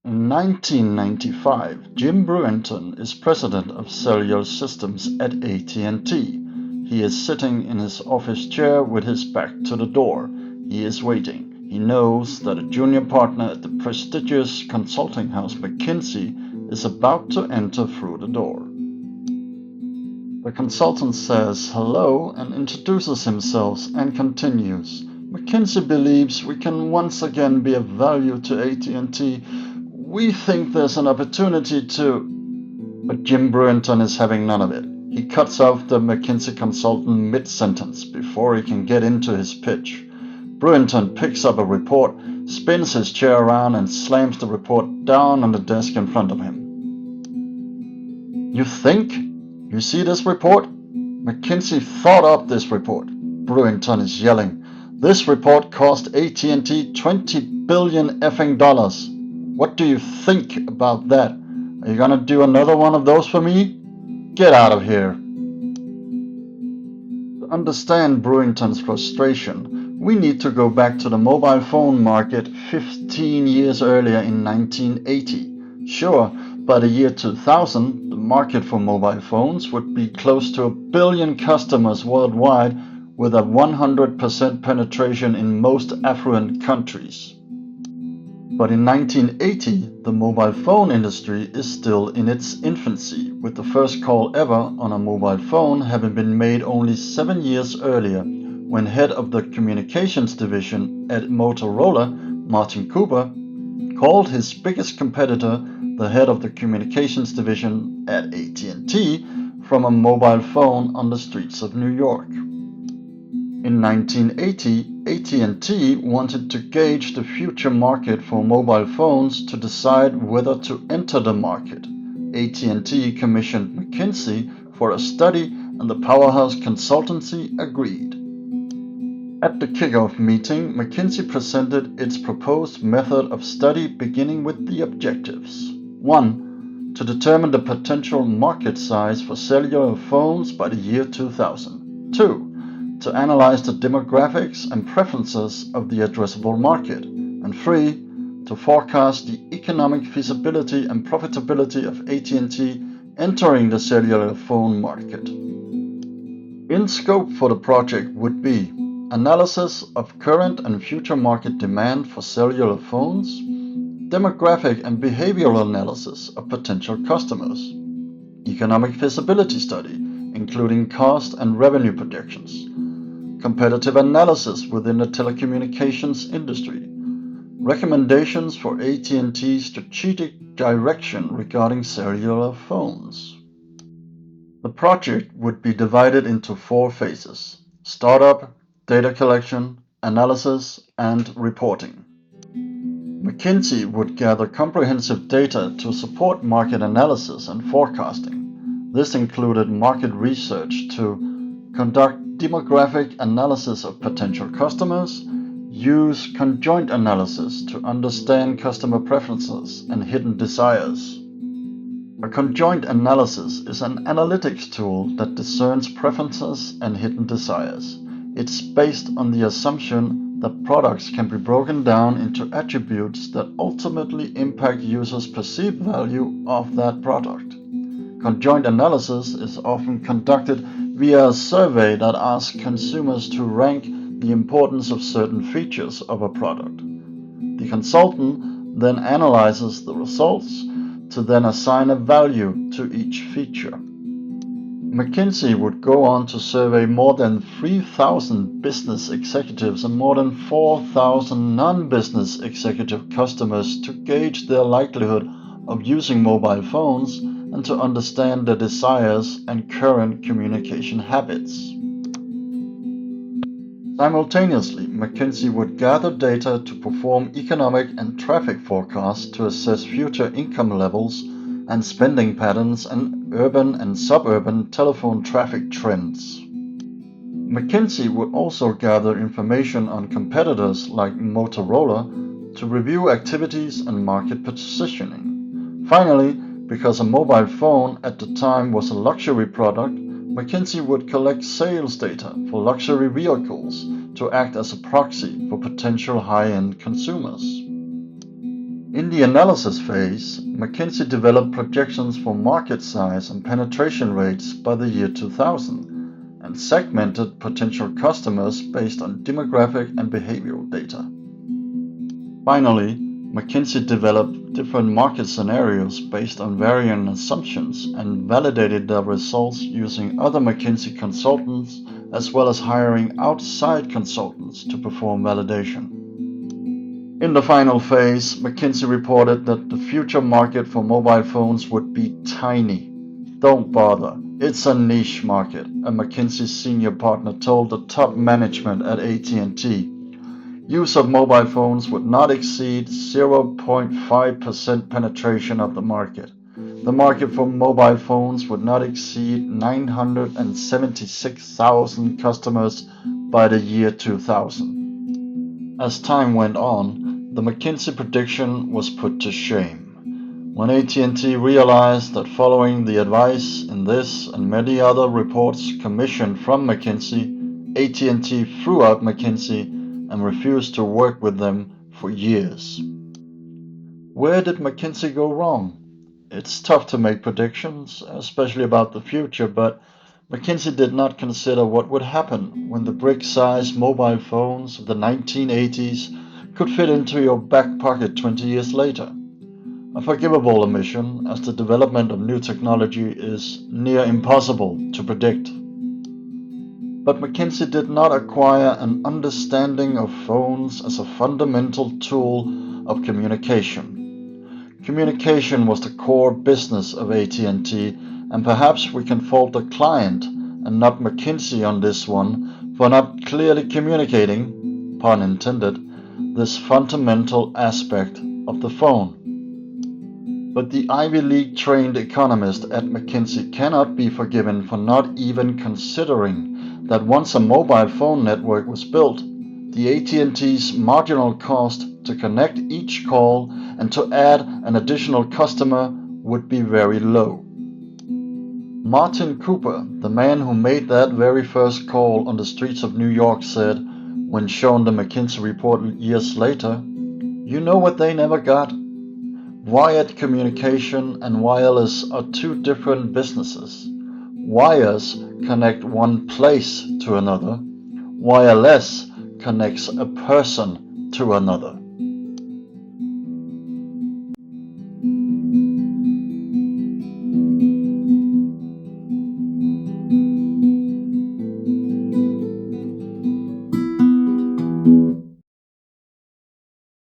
In 1995, Jim Brewington is President of Cellular Systems at AT&T. He is sitting in his office chair with his back to the door. He is waiting. He knows that a junior partner at the prestigious consulting house McKinsey is about to enter through the door. The consultant says hello and introduces himself and continues. McKinsey believes we can once again be of value to AT&T. We think there's an opportunity to... But Jim Brewington is having none of it. He cuts off the McKinsey consultant mid-sentence before he can get into his pitch. Brewington picks up a report, spins his chair around and slams the report down on the desk in front of him. You think? You see this report? McKinsey thought up this report. Brewington is yelling. This report cost AT&T $20 billion effing dollars. What do you think about that? Are you gonna do another one of those for me? Get out of here. To understand Brewington's frustration, we need to go back to the mobile phone market 15 years earlier in 1980. Sure, by the year 2000, the market for mobile phones would be close to 1 billion customers worldwide with a 100% penetration in most affluent countries. But in 1980, the mobile phone industry is still in its infancy, with the first call ever on a mobile phone having been made only 7 years earlier, when head of the communications division at Motorola, Martin Cooper, called his biggest competitor, the head of the communications division at AT&T, from a mobile phone on the streets of New York. In 1980, AT&T wanted to gauge the future market for mobile phones to decide whether to enter the market. AT&T commissioned McKinsey for a study and the powerhouse consultancy agreed. At the kickoff meeting, McKinsey presented its proposed method of study beginning with the objectives. 1. To determine the potential market size for cellular phones by the year 2000. 2. To analyze the demographics and preferences of the addressable market. And 3. To forecast the economic feasibility and profitability of AT&T entering the cellular phone market. In scope for the project would be analysis of current and future market demand for cellular phones, demographic and behavioral analysis of potential customers, economic feasibility study, including cost and revenue projections, competitive analysis within the telecommunications industry, recommendations for AT&T's strategic direction regarding cellular phones. The project would be divided into 4 phases: startup, data collection, analysis, and reporting. McKinsey would gather comprehensive data to support market analysis and forecasting. This included market research to conduct demographic analysis of potential customers, use conjoint analysis to understand customer preferences and hidden desires. A conjoint analysis is an analytics tool that discerns preferences and hidden desires. It's based on the assumption that products can be broken down into attributes that ultimately impact users' perceived value of that product. Conjoint analysis is often conducted via a survey that asks consumers to rank the importance of certain features of a product. The consultant then analyzes the results to then assign a value to each feature. McKinsey would go on to survey more than 3,000 business executives and more than 4,000 non-business executive customers to gauge their likelihood of using mobile phones and to understand their desires and current communication habits. Simultaneously, McKinsey would gather data to perform economic and traffic forecasts to assess future income levels and spending patterns and urban and suburban telephone traffic trends. McKinsey would also gather information on competitors like Motorola to review activities and market positioning. Finally, because a mobile phone at the time was a luxury product, McKinsey would collect sales data for luxury vehicles to act as a proxy for potential high-end consumers. In the analysis phase, McKinsey developed projections for market size and penetration rates by the year 2000 and segmented potential customers based on demographic and behavioral data. Finally, McKinsey developed different market scenarios based on varying assumptions and validated their results using other McKinsey consultants as well as hiring outside consultants to perform validation. In the final phase, McKinsey reported that the future market for mobile phones would be tiny. Don't bother, it's a niche market, a McKinsey senior partner told the top management at AT&T. Use of mobile phones would not exceed 0.5% penetration of the market. The market for mobile phones would not exceed 976,000 customers by the year 2000. As time went on, the McKinsey prediction was put to shame. When AT&T realized that following the advice in this and many other reports commissioned from McKinsey, AT&T threw out McKinsey and refused to work with them for years. Where did McKinsey go wrong? It's tough to make predictions, especially about the future, but McKinsey did not consider what would happen when the brick-sized mobile phones of the 1980s could fit into your back pocket 20 years later. A forgivable omission, as the development of new technology is near impossible to predict. But McKinsey did not acquire an understanding of phones as a fundamental tool of communication. Communication was the core business of AT&T, and perhaps we can fault the client and not McKinsey on this one for not clearly communicating, pun intended, this fundamental aspect of the phone. But the Ivy League trained economist at McKinsey cannot be forgiven for not even considering that once a mobile phone network was built, the AT&T's marginal cost to connect each call and to add an additional customer would be very low. Martin Cooper, the man who made that very first call on the streets of New York, said, when shown the McKinsey report years later, "You know what they never got? Wired communication and wireless are two different businesses. Wires connect one place to another. Wireless connects a person to another."